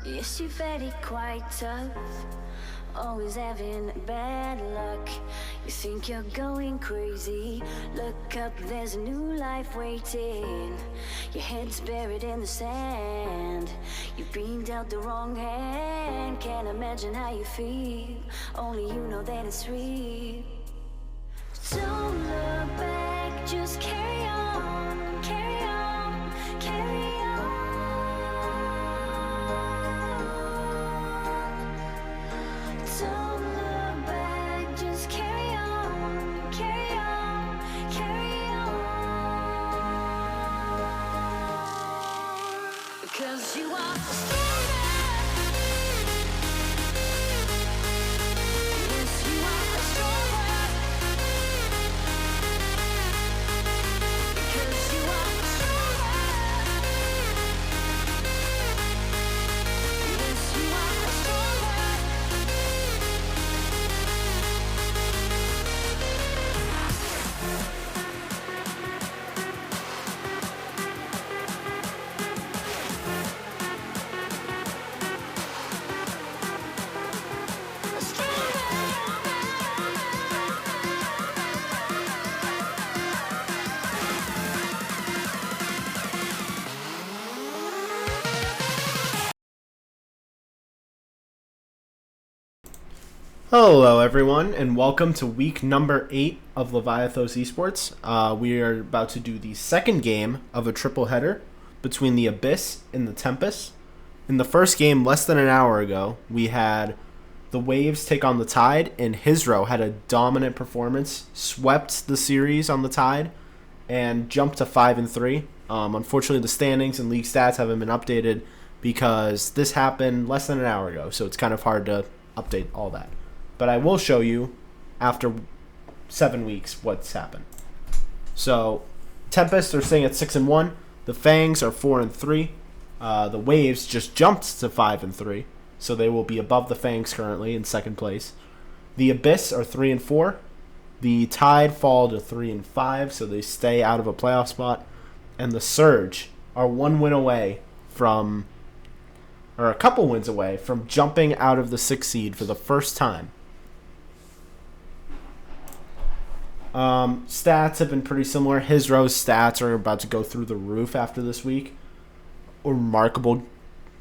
Yes, you've had it quite tough, always having bad luck. You think you're going crazy, look up, there's a new life waiting. Your head's buried in the sand, you've been dealt the wrong hand. Can't imagine how you feel, only you know that it's real. Don't look back, just carry on, carry on, carry on. Don't look back, just carry on, carry on, carry on. Because you are stronger. Yes, you are stronger. Because you are stronger. Yes, you are stronger. Hello everyone, and welcome to week number 8 of Leviathos Esports. We are about to do the second game of a triple header between the Abyss and the Tempest. In the first game, less than an hour ago, we had the Waves take on the Tide, and Hizro had a dominant performance, swept the series on the Tide, and jumped to 5-3. Unfortunately, the standings and league stats haven't been updated because this happened less than an hour ago, so it's kind of hard to update all that. But I will show you after 7 weeks what's happened. So Tempest are staying at 6-1. The Fangs are 4-3. The Waves just jumped to 5-3, so they will be above the Fangs currently in second place. The Abyss are 3-4. The Tide fall to 3-5, so they stay out of a playoff spot. And the Surge are one win away from, or a couple wins away from jumping out of the 6th seed for the first time. Stats have been pretty similar. Hizro's stats are about to go through the roof after this week. A remarkable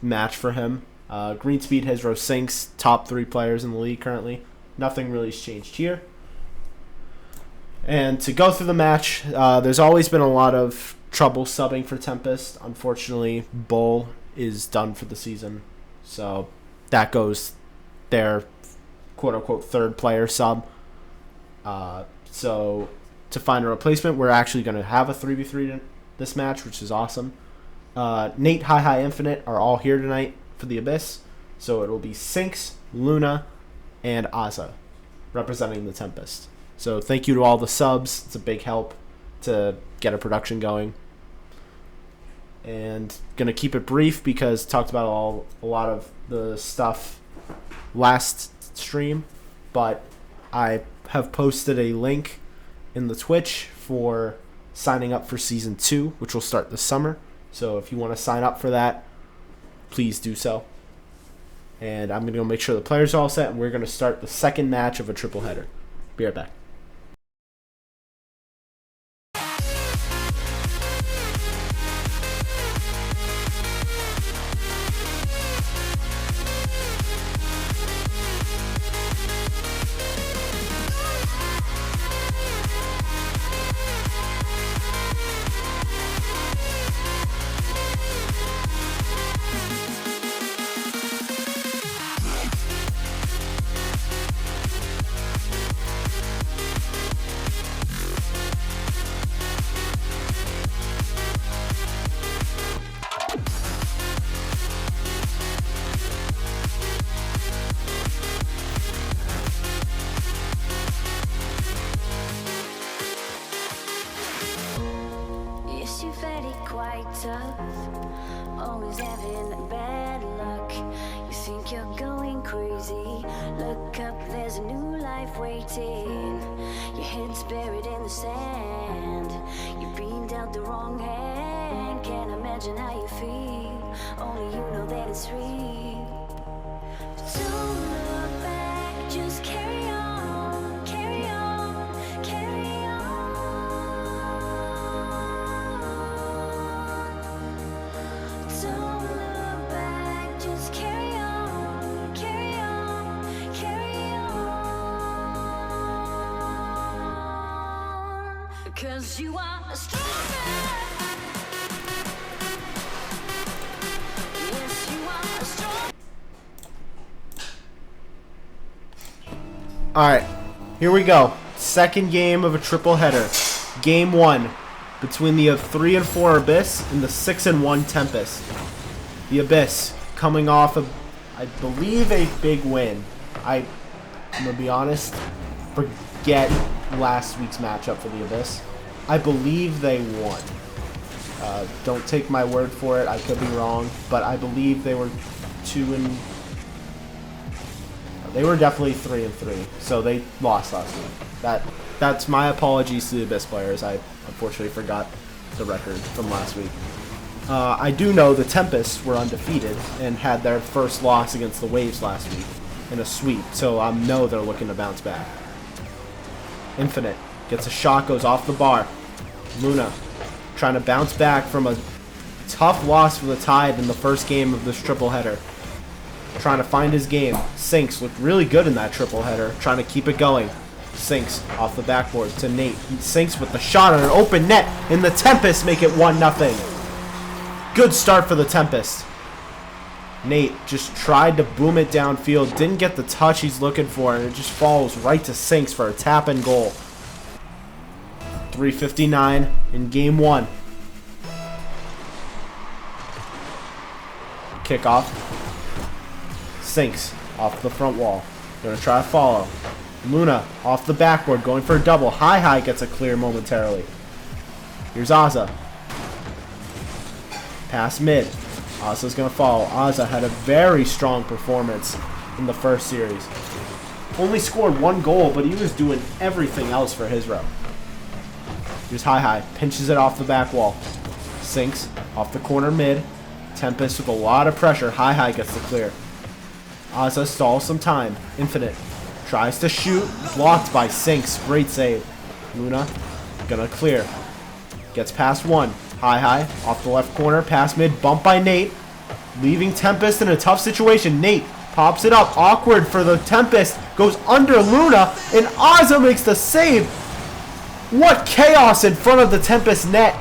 match for him. Green Speed, Hizro sinks, top 3 players in the league currently. Nothing really has changed here. And to go through the match, there's always been a lot of trouble subbing for Tempest. Unfortunately, Bull is done for the season, so that goes their quote-unquote third player sub. So to find a replacement, we're actually going to have a 3v3 this match, which is awesome. Nate, Hi Infinite are all here tonight for the Abyss, so it will be Sinks, Luna, and Aza representing the Tempest. So thank you to all the subs. It's a big help to get a production going. And going to keep it brief because talked about a lot of the stuff last stream, but I have posted a link in the Twitch for signing up for Season 2, which will start this summer. So if you want to sign up for that, please do so. And I'm going to go make sure the players are all set, and we're going to start the second match of a triple header. Be right back. You've had it quite tough, always having bad luck. You think you're going crazy, look up, there's a new life waiting. Your head's buried in the sand, you've been dealt the wrong hand. Can't imagine how you feel, only you know that it's real. 'Cause you are stronger. Yes, you are strong. Alright, here we go. Second game of a triple header. Game 1 between the 3 and 4 Abyss and the 6 and 1 Tempest. The Abyss coming off of, I believe, a big win. I'm gonna be honest, forget last week's matchup for the Abyss. I believe they won. Don't take my word for it, I could be wrong, but I believe they were 2 and... They were definitely 3 and 3, so they lost last week. That's my apologies to the Abyss players. I unfortunately forgot the record from last week. I do know the Tempest were undefeated and had their first loss against the Waves last week in a sweep, so I know they're looking to bounce back. Infinite gets a shot, goes off the bar. Luna trying to bounce back from a tough loss for the Tide in the first game of this triple header. Trying to find his game. Sinks looked really good in that triple header, trying to keep it going. Sinks off the backboard to Nate. He sinks with the shot on an open net, and the Tempest make it 1-0. Good start for the Tempest. Nate just tried to boom it downfield, didn't get the touch he's looking for, and it just falls right to Sinks for a tap and goal. 3:59 in game 1. Kickoff. Sinks off the front wall. Gonna try to follow. Luna off the backboard, going for a double. Hi gets a clear momentarily. Here's Azza. Pass mid. Azza's gonna follow. Azza had a very strong performance in the first series. Only scored 1 goal, but he was doing everything else for his row. Here's Hi. Pinches it off the back wall. Sinks off the corner mid. Tempest with a lot of pressure. Hi gets the clear. Azza stalls some time. Infinite tries to shoot. Blocked by Sinks. Great save. Luna gonna clear. Gets past 1. Hi off the left corner. Pass mid. Bump by Nate. Leaving Tempest in a tough situation. Nate pops it up. Awkward for the Tempest. Goes under Luna. And Azza makes the save. What chaos in front of the Tempest net.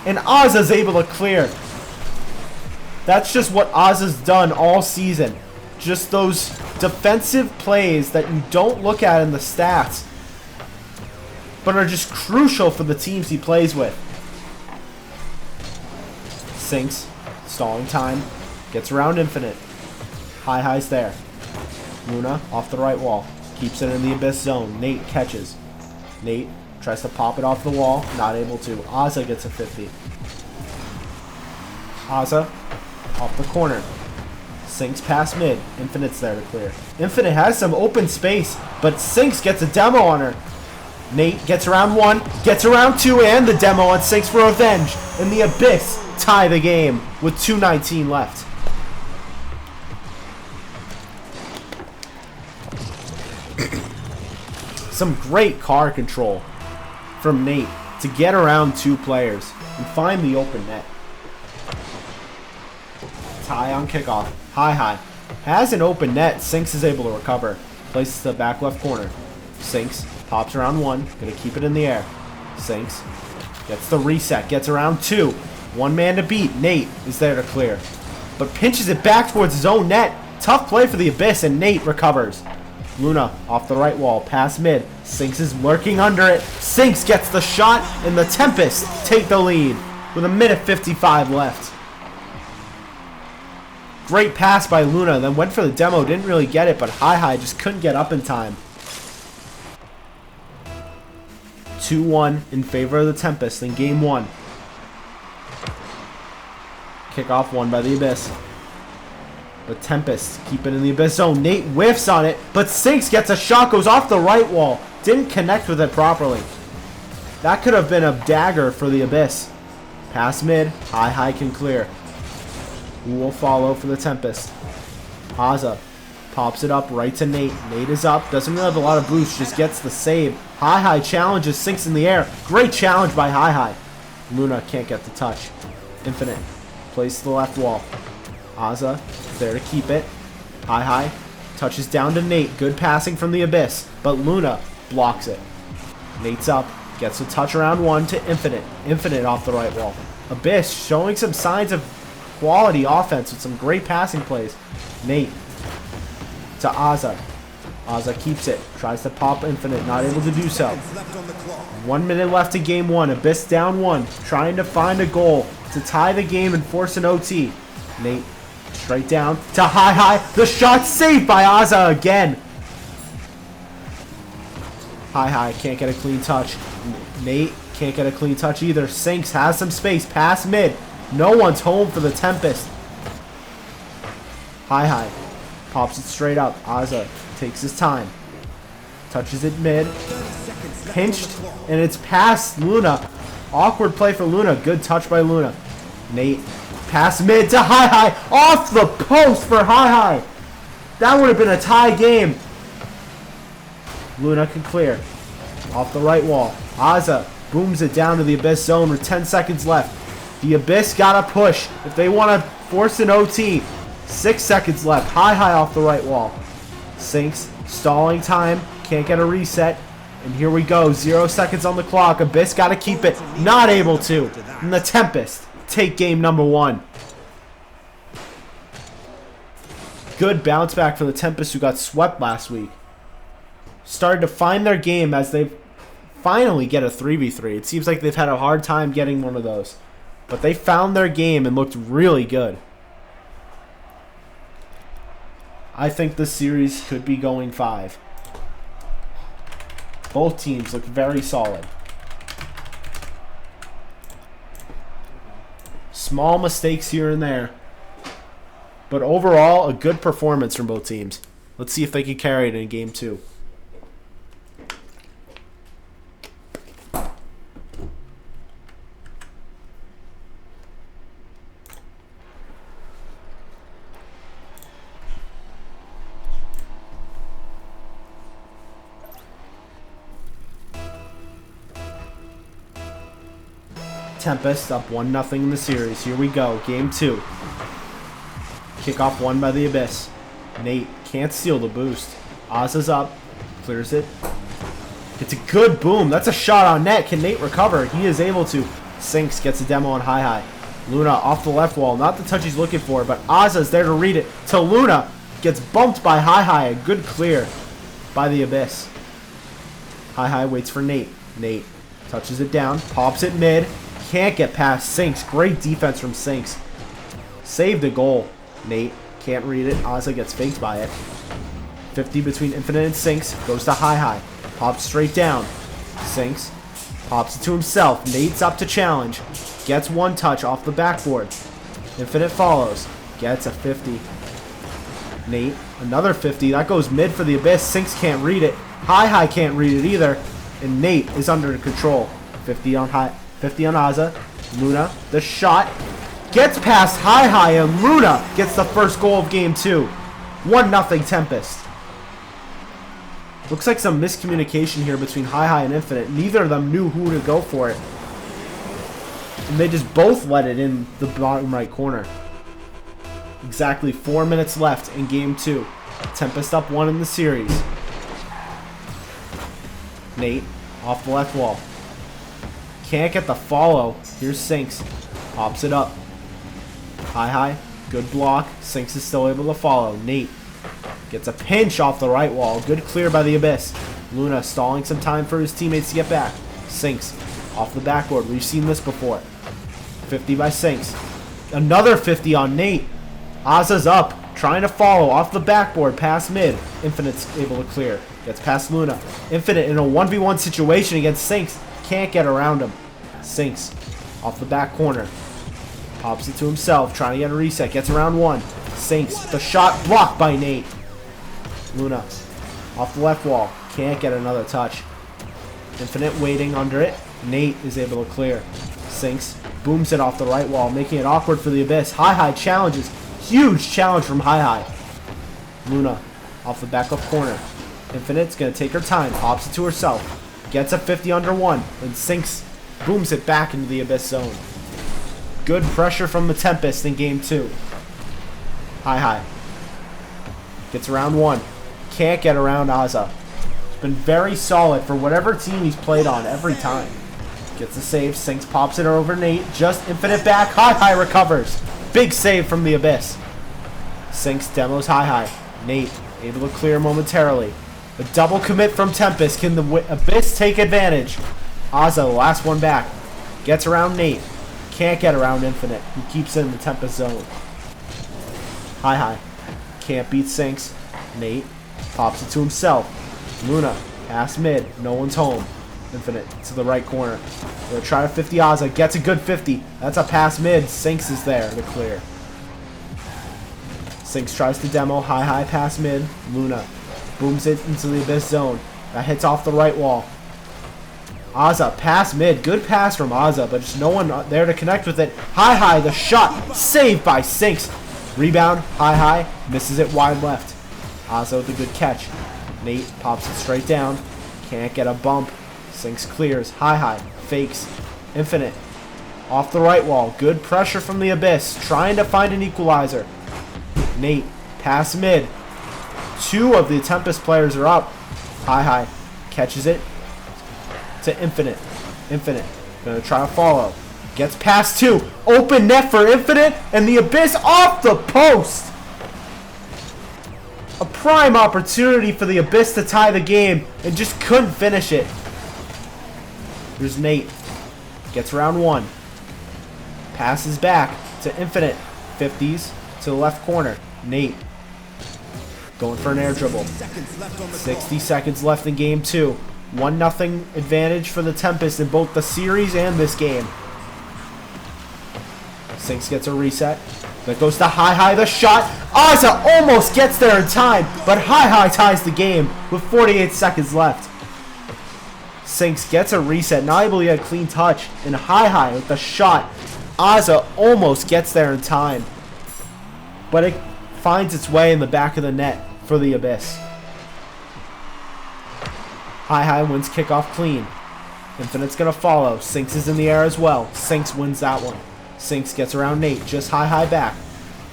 And Azza's able to clear. That's just what Azza's done all season. Just those defensive plays that you don't look at in the stats, but are just crucial for the teams he plays with. Sinks, stalling time, gets around Infinite. Hi's there. Luna off the right wall, keeps it in the Abyss zone. Nate catches. Nate tries to pop it off the wall, not able to. Azza gets a 50. Azza off the corner. Sinks past mid. Infinite's there to clear. Infinite has some open space, but Sinks gets a demo on her. Nate gets around 1, gets around 2, and the demo on Sinks for revenge. And the Abyss tie the game with 2:19 left. Some great car control from Nate to get around 2 players and find the open net. Tie on kickoff. Hi. Has an open net. Sinks is able to recover. Places the back left corner. Sinks. Pops around 1. Gonna keep it in the air. Sinks. Gets the reset. Gets around 2. 1 man to beat. Nate is there to clear. But pinches it back towards his own net. Tough play for the Abyss, and Nate recovers. Luna off the right wall. Pass mid. Sinks is lurking under it. Sinks gets the shot, and the Tempest take the lead with 1:55 left. Great pass by Luna, then went for the demo, didn't really get it, but Hi just couldn't get up in time. 2-1 in favor of the Tempest in game 1. Kickoff won by the Abyss. But Tempest keep it in the Abyss zone. Nate whiffs on it, but Sinks gets a shot, goes off the right wall. Didn't connect with it properly. That could have been a dagger for the Abyss. Pass mid, Hi can clear. Who will follow for the Tempest? Azza pops it up right to Nate. Nate is up. Doesn't really have a lot of boost. Just gets the save. Hi challenges. Sinks in the air. Great challenge by Hi. Luna can't get the touch. Infinite plays to the left wall. Azza there to keep it. Hi touches down to Nate. Good passing from the Abyss. But Luna blocks it. Nate's up. Gets a touch around 1 to Infinite. Infinite off the right wall. Abyss showing some signs of quality offense with some great passing plays. Nate to Azza. Azza keeps it. Tries to pop Infinite. Not able to do so. 1 minute left in game 1. Abyss down 1. Trying to find a goal to tie the game and force an OT. Nate straight down to High. The shot saved by Azza again. High can't get a clean touch. Nate can't get a clean touch either. Sinks has some space. Pass mid. No one's home for the Tempest. High pops it straight up. Azza takes his time. Touches it mid. Pinched. And it's past Luna. Awkward play for Luna. Good touch by Luna. Nate. Pass mid to High. Off the post for High. That would have been a tie game. Luna can clear. Off the right wall. Azza booms it down to the Abyss zone with 10 seconds left. The Abyss gotta push if they want to force an OT. 6 seconds left. High off the right wall. Sinks. Stalling time. Can't get a reset. And here we go. 0 seconds on the clock. Abyss gotta keep it. Not able to. And the Tempest take game number 1. Good bounce back for the Tempest, who got swept last week. Started to find their game as they finally get a 3v3. It seems like they've had a hard time getting one of those. But they found their game and looked really good. I think this series could be going 5. Both teams look very solid. Small mistakes here and there. But overall, a good performance from both teams. Let's see if they can carry it in game 2. Tempest up 1-0 in the series. Here we go. Game 2. Kickoff won by the Abyss. Nate can't steal the boost. Azza's up. Clears it. It's a good boom. That's a shot on net. Can Nate recover? He is able to. Sinks gets a demo on High. Luna off the left wall. Not the touch he's looking for, but Azza's there to read it. To Luna. Gets bumped by High. A good clear by the Abyss. High waits for Nate. Nate touches it down. Pops it mid. Can't get past Sinks. Great defense from Sinks. Saved the goal. Nate can't read it. Azza gets faked by it. 50 between Infinite and Sinks. Goes to High. Pops straight down. Sinks. Pops it to himself. Nate's up to challenge. Gets 1 touch off the backboard. Infinite follows. Gets a 50. Nate. Another 50. That goes mid for the Abyss. Sinks can't read it. High can't read it either. And Nate is under control. 50 on High. 50 on Azza. Luna, the shot. Gets past High and Luna gets the first goal of game 2. 1-0 Tempest. Looks like some miscommunication here between High and Infinite. Neither of them knew who to go for it. And they just both let it in the bottom right corner. Exactly 4 minutes left in game 2. Tempest up 1 in the series. Nate off the left wall. Can't get the follow. Here's Sinks. Pops it up. High. Good block. Sinks is still able to follow. Nate gets a pinch off the right wall. Good clear by the Abyss. Luna stalling some time for his teammates to get back. Sinks off the backboard. We've seen this before. 50 by Sinks. Another 50 on Nate. Azza's up. Trying to follow off the backboard. Past mid. Infinite's able to clear. Gets past Luna. Infinite in a 1v1 situation against Sinks. Can't get around him. Sinks off the back corner. Pops it to himself. Trying to get a reset. Gets around 1. Sinks. The shot blocked by Nate. Luna off the left wall. Can't get another touch. Infinite waiting under it. Nate is able to clear. Sinks. Booms it off the right wall, making it awkward for the Abyss. High challenges. Huge challenge from High. Luna off the backup corner. Infinite's going to take her time. Pops it to herself. Gets a 50 under 1. And Sinks booms it back into the Abyss zone. Good pressure from the Tempest in game 2. High. Gets around 1. Can't get around Azza. Been very solid for whatever team he's played on every time. Gets a save. Sinks pops it over Nate. Just infinite back. Hi recovers. Big save from the Abyss. Sinks demos Hi. Nate able to clear momentarily. A double commit from Tempest. Can the Abyss take advantage? Ozza, the last one back. Gets around Nate. Can't get around Infinite. He keeps it in the Tempest zone. Hi. Can't beat Sinks. Nate pops it to himself. Luna, pass mid. No one's home. Infinite to the right corner. They'll try to 50 Ozza. Gets a good 50. That's a pass mid. Sinks is there to clear. Sinks tries to demo. Hi pass mid. Luna booms it into the Abyss zone. That hits off the right wall. Ozza, pass mid. Good pass from Ozza, but just no one there to connect with it. Hi, the shot. Saved by Sinks. Rebound. Hi. Misses it wide left. Ozza with a good catch. Nate pops it straight down. Can't get a bump. Sinks clears. Hi. Fakes. Infinite. Off the right wall. Good pressure from the Abyss. Trying to find an equalizer. Nate. Pass mid. Two of the Tempest players are up. Hi. Catches it to Infinite. Infinite. Gonna try to follow. Gets past two. Open net for Infinite. And the Abyss off the post. A prime opportunity for the Abyss to tie the game. And just couldn't finish it. There's Nate. Gets around one. Passes back to Infinite. 50s to the left corner. Nate. Going for an air dribble. 60 seconds left in game 2. 1-0 advantage for the Tempest in both the series and this game. Sinks gets a reset. That goes to Hi. The shot. Ozza almost gets there in time, but Hi ties the game with 48 seconds left. Sinks gets a reset. Not able to get a clean touch. And Hi with the shot. Ozza almost gets there in time, but it finds its way in the back of the net for the Abyss. Hi wins kickoff clean. Infinite's gonna follow. Sinks is in the air as well. Sinks wins that one. Sinks gets around Nate. Just Hi back.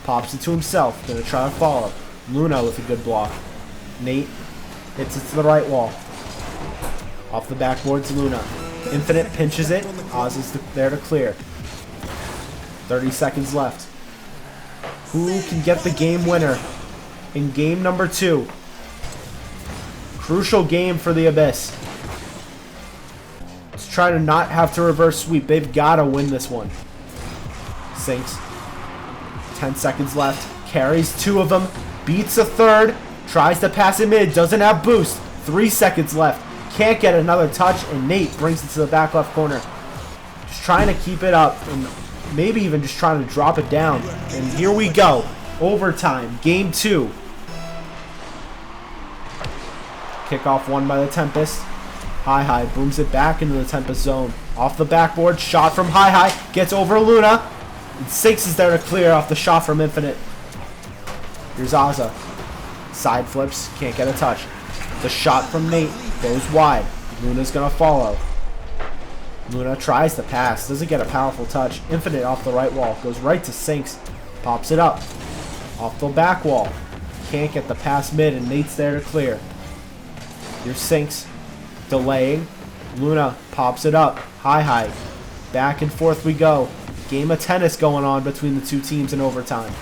Pops it to himself. Gonna try to follow. Luna with a good block. Nate hits it to the right wall. Off the backboard's Luna. Infinite pinches it. Oz is there to clear. 30 seconds left. Who can get the game winner in game number 2? Crucial game for the Abyss. Let's try to not have to reverse sweep. They've got to win this one. Sinks. 10 seconds left. Carries 2 of them. Beats a third. Tries to pass it mid. Doesn't have boost. 3 seconds left. Can't get another touch. And Nate brings it to the back left corner. Just trying to keep it up. And maybe even just trying to drop it down. And here we go. Overtime. Game 2. Kickoff won by the Tempest. Hi booms it back into the Tempest zone. Off the backboard, shot from Hi. Gets over Luna. And Sinks is there to clear off the shot from Infinite. Here's Ozza. Side flips, can't get a touch. The shot from Nate goes wide. Luna's gonna follow. Luna tries to pass, doesn't get a powerful touch. Infinite off the right wall, goes right to Sinks. Pops it up. Off the back wall. Can't get the pass mid, and Nate's there to clear. Here's Sinks, delaying. Luna pops it up. Hi. Back and forth we go. Game of tennis going on between the two teams in overtime.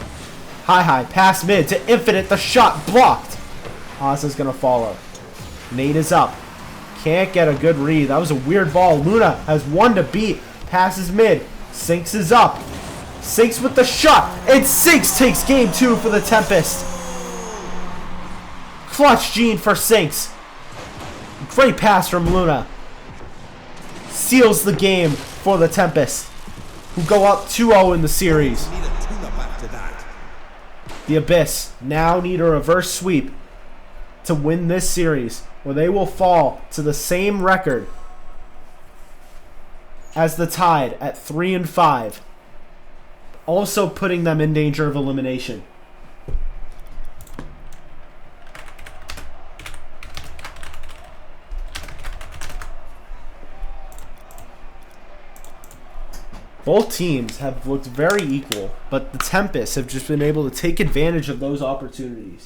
Hi, pass mid to Infinite. The shot blocked. Ozza's gonna follow. Nate is up. Can't get a good read. That was a weird ball. Luna has one to beat. Passes mid. Sinks is up. Sinks with the shot. And Sinks takes game 2 for the Tempest. Clutch gene for Sinks. Great pass from Luna. Seals the game for the Tempest, who go up 2-0 in the series. The Abyss now need a reverse sweep to win this series, or they will fall to the same record as the Tide at 3-5, also putting them in danger of elimination. Both teams have looked very equal, but the Tempest have just been able to take advantage of those opportunities.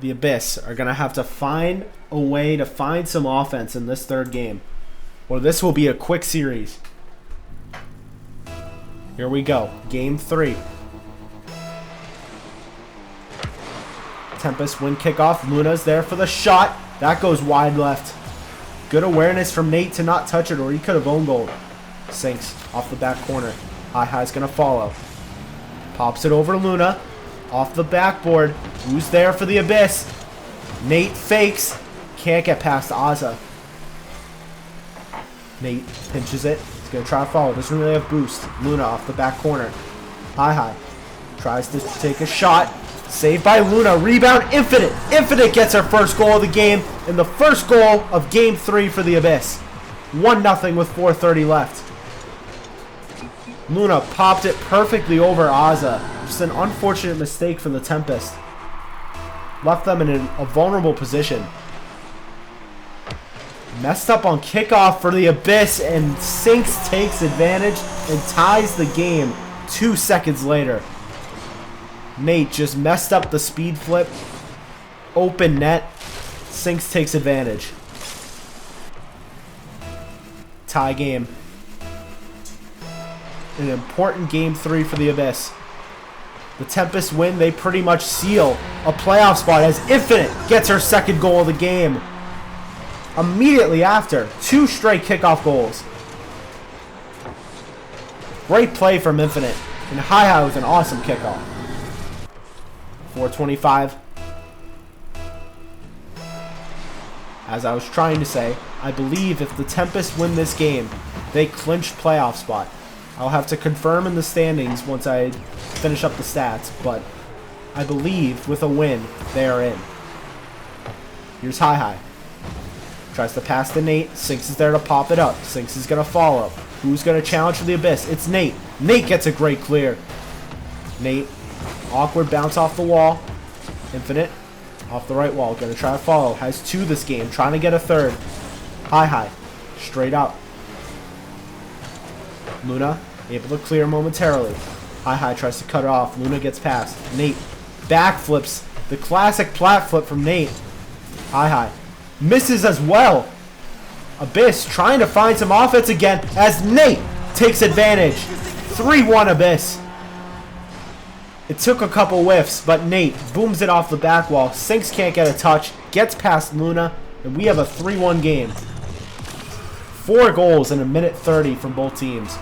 The Abyss are going to have to find a way to find some offense in this third game, or this will be a quick series. Here we go. Game 3. Tempest win kickoff. Luna's there for the shot. That goes wide left. Good awareness from Nate to not touch it, or he could have owned goal. Sinks off the back corner. High's going to follow. Pops it over Luna. Off the backboard. Who's there for the Abyss? Nate fakes. Can't get past Azza. Nate pinches it. He's going to try to follow. Doesn't really have boost. Luna off the back corner. High. Tries to take a shot. Saved by Luna. Rebound. Infinite. Infinite gets her first goal of the game. And the first goal of Game 3 for the Abyss. 1-0 with 4:30 left. Luna popped it perfectly over Azza. Just an unfortunate mistake for the Tempest. Left them in a vulnerable position. Messed up on kickoff for the Abyss, and Sinks takes advantage and ties the game 2 seconds later. Nate just messed up the speed flip. Open net. Sinks takes advantage. Tie game. An important Game 3 for the Abyss. The Tempest win, they pretty much seal a playoff spot as Infinite gets her second goal of the game. Immediately after, 2 straight kickoff goals. Great play from Infinite. And High with an awesome kickoff. 4:25. As I was trying to say, I believe if the Tempest win this game, they clinch playoff spot. I'll have to confirm in the standings once I finish up the stats, but I believe with a win, they are in. Here's High. Tries to pass to Nate. Sinks is there to pop it up. Sinks is going to follow. Who's going to challenge for the Abyss? It's Nate. Nate gets a great clear. Nate, awkward bounce off the wall. Infinite, off the right wall. Going to try to follow. Has 2 this game. Trying to get a third. High. Straight up. Luna, able to clear momentarily. High tries to cut it off. Luna gets past. Nate backflips. The classic plat flip from Nate. High. Misses as well. Abyss trying to find some offense again as Nate takes advantage. 3-1 Abyss. It took a couple whiffs, but Nate booms it off the back wall. Sinks can't get a touch. Gets past Luna. And we have a 3-1 game. 4 goals in a minute 30 from both teams.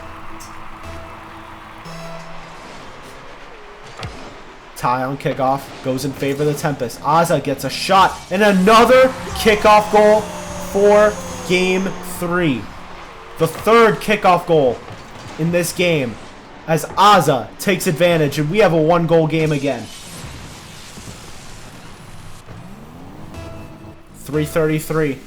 Tie on kickoff. Goes in favor of the Tempest. Azza gets a shot. And another kickoff goal for Game 3. The third kickoff goal in this game. As Azza takes advantage. And we have a 1-goal game again. 3:33.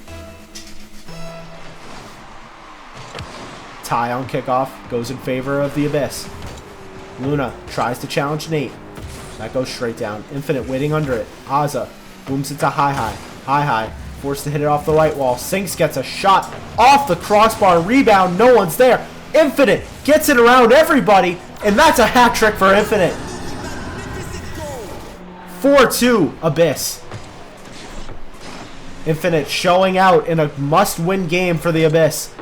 Tie on kickoff. Goes in favor of the Abyss. Luna tries to challenge Nate. That goes straight down. Infinite waiting under it. Azza booms it to High. High forced to hit it off the right wall. Sinks gets a shot off the crossbar. Rebound. No one's there. Infinite gets it around everybody. And that's a hat trick for Infinite. 4-2 Abyss. Infinite showing out in a must-win game for the Abyss.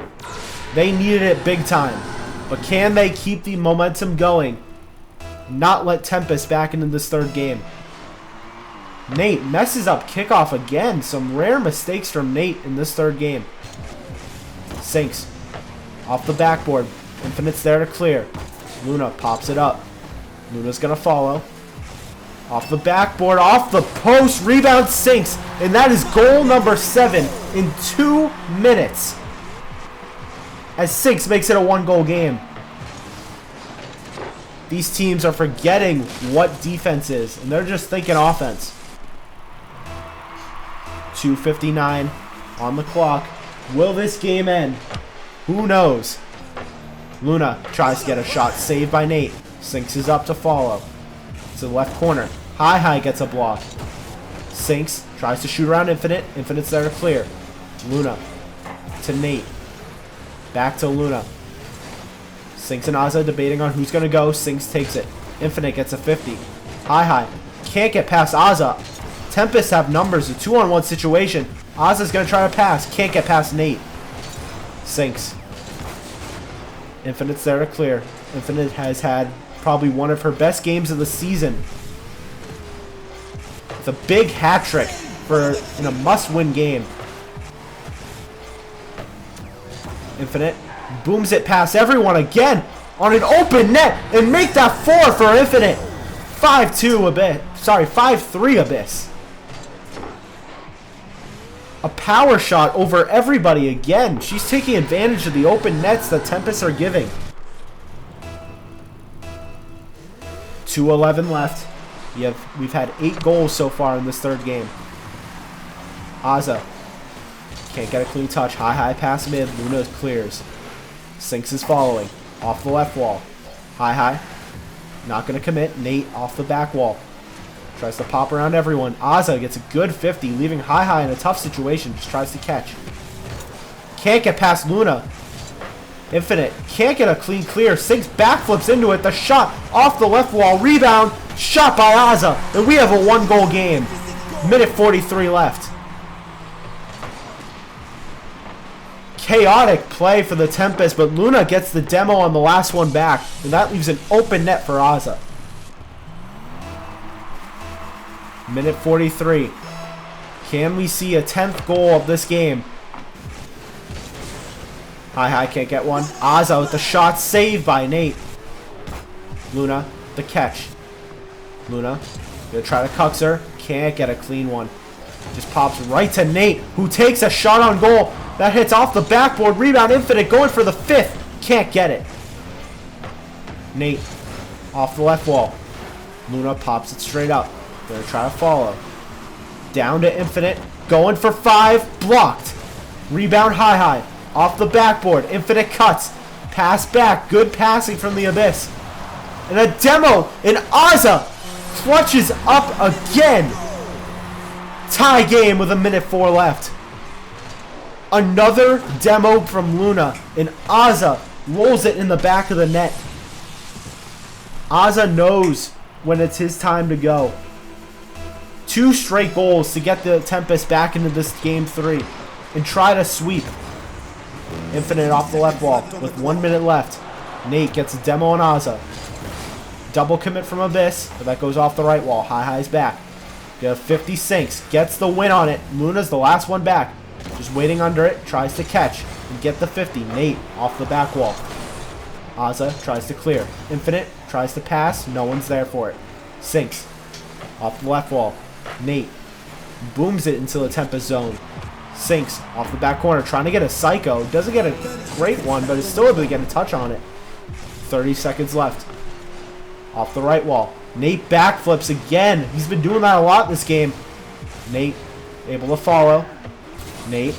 They needed it big time. But can they keep the momentum going? Not let Tempest back into this third game. Nate messes up kickoff again. Some rare mistakes from Nate in this third game. Sinks off the backboard. Infinite's there to clear. Luna pops it up. Luna's going to follow. Off the backboard, off the post, rebound Sinks. And that is goal number 7 in 2 minutes. As Sinks makes it a 1-goal game. These teams are forgetting what defense is, and they're just thinking offense. 2:59 on the clock. Will this game end? Who knows? Luna tries to get a shot, saved by Nate. Sinks is up to follow. To the left corner. High gets a block. Sinks tries to shoot around Infinite. Infinite's there to clear. Luna to Nate. Back to Luna. Sinks and Azza debating on who's going to go. Sinks takes it. Infinite gets a 50. High. Can't get past Azza. Tempest have numbers. A 2-on-1 situation. Ozza's going to try to pass. Can't get past Nate. Sinks. Infinite's there to clear. Infinite has had probably one of her best games of the season. It's a big hat trick in a must-win game. Infinite booms it past everyone again on an open net and make that 4 for Infinite. 5-2 Abyss. Sorry, 5-3 Abyss. A power shot over everybody again. She's taking advantage of the open nets that Tempest are giving. 2:11 left. We've had 8 goals so far in this third game. Ozza can't get a clean touch. High pass mid. Luna clears. Sinks is following. Off the left wall. High. Not going to commit. Nate off the back wall. Tries to pop around everyone. Ozza gets a good 50, leaving High in a tough situation. Just tries to catch. Can't get past Luna. Infinite can't get a clean clear. Sinks backflips into it. The shot off the left wall. Rebound. Shot by Ozza. And we have a 1-goal game. Minute 43 left. Chaotic play for the Tempest, but Luna gets the demo on the last one back, and that leaves an open net for Ozza. Minute 43. Can we see a 10th goal of this game? High can't get one. Ozza with the shot, saved by Nate. Luna, the catch. Luna, gonna try to cucks her. Can't get a clean one. Just pops right to Nate, who takes a shot on goal. That hits off the backboard. Rebound Infinite going for the 5th. Can't get it. Nate off the left wall. Luna pops it straight up. Gonna try to follow. Down to Infinite. Going for 5. Blocked. Rebound High. Off the backboard. Infinite cuts. Pass back. Good passing from the Abyss. And a demo. And Ozza clutches up again. Tie game with a minute 4 left. Another demo from Luna, and Ozza rolls it in the back of the net. Ozza knows when it's his time to go. 2 straight goals to get the Tempest back into this game 3 and try to sweep. Infinite off the left wall with 1 minute left. Nate gets a demo on Ozza. Double commit from Abyss, but that goes off the right wall. High's back. Got a 50 sinks. Gets the win on it. Luna's the last one back. Just waiting under it. Tries to catch and get the 50. Nate off the back wall. Ozza tries to clear. Infinite tries to pass. No one's there for it. Sinks. Off the left wall. Nate booms it into the Tempest zone. Sinks off the back corner. Trying to get a psycho. Doesn't get a great one, but is still able to get a touch on it. 30 seconds left. Off the right wall. Nate backflips again. He's been doing that a lot this game. Nate able to follow. Nate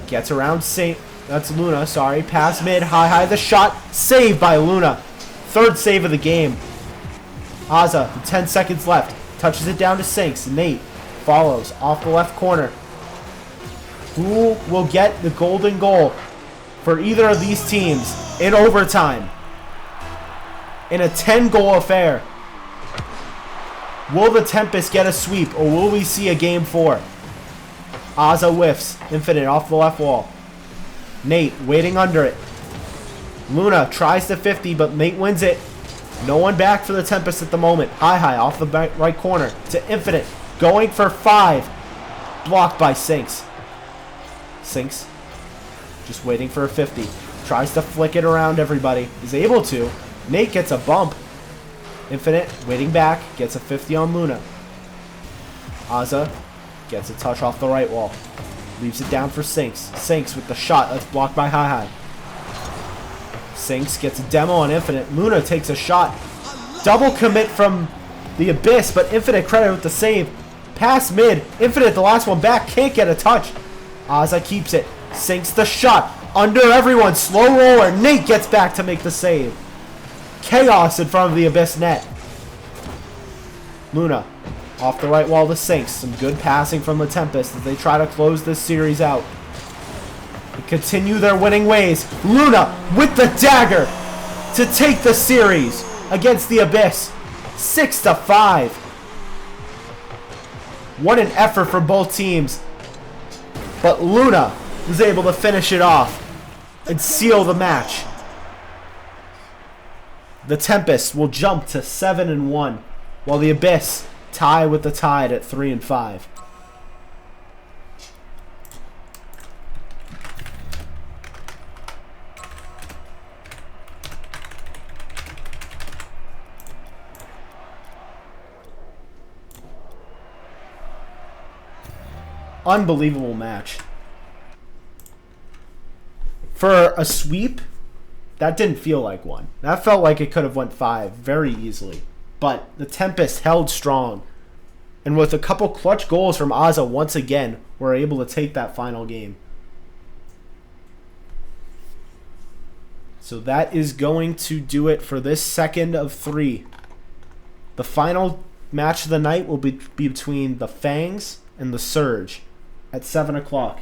gets around that's Luna, sorry. Pass mid, high, the shot. Saved by Luna. 3rd save of the game. Ozza, 10 seconds left. Touches it down to Sinks. Nate follows off the left corner. Who will get the golden goal for either of these teams in overtime? In a 10-goal affair. Will the Tempest get a sweep, or will we see a game 4? Ozza whiffs. Infinite off the left wall. Nate waiting under it. Luna tries to 50, but Nate wins it. No one back for the Tempest at the moment. High off the right corner to Infinite. Going for 5. Blocked by Sinks. Sinks just waiting for a 50. Tries to flick it around everybody. Is able to. Nate gets a bump. Infinite waiting back. Gets a 50 on Luna. Ozza gets a touch off the right wall. Leaves it down for Sinks. Sinks with the shot that's blocked by High. Sinks gets a demo on Infinite. Luna takes a shot. Double commit from the Abyss, but Infinite credit with the save. Pass mid. Infinite, the last one back, can't get a touch. Ozza keeps it. Sinks the shot. Under everyone. Slow roller. Nate gets back to make the save. Chaos in front of the Abyss net. Luna off the right wall to Sinks. Some good passing from the Tempest as they try to close this series out. And continue their winning ways. Luna with the dagger to take the series against the Abyss. 6-5. What an effort for both teams. But Luna was able to finish it off and seal the match. The Tempest will jump to 7-1, while the Abyss tie with the Tide at 3-5. Unbelievable match. For a sweep, that didn't feel like one. That felt like it could have went 5 very easily. But the Tempest held strong. And with a couple clutch goals from Azza once again, were able to take that final game. So that is going to do it for this second of 3. The final match of the night will be between the Fangs and the Surge at 7 o'clock.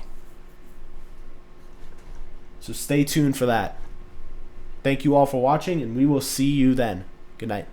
So stay tuned for that. Thank you all for watching, and we will see you then. Good night.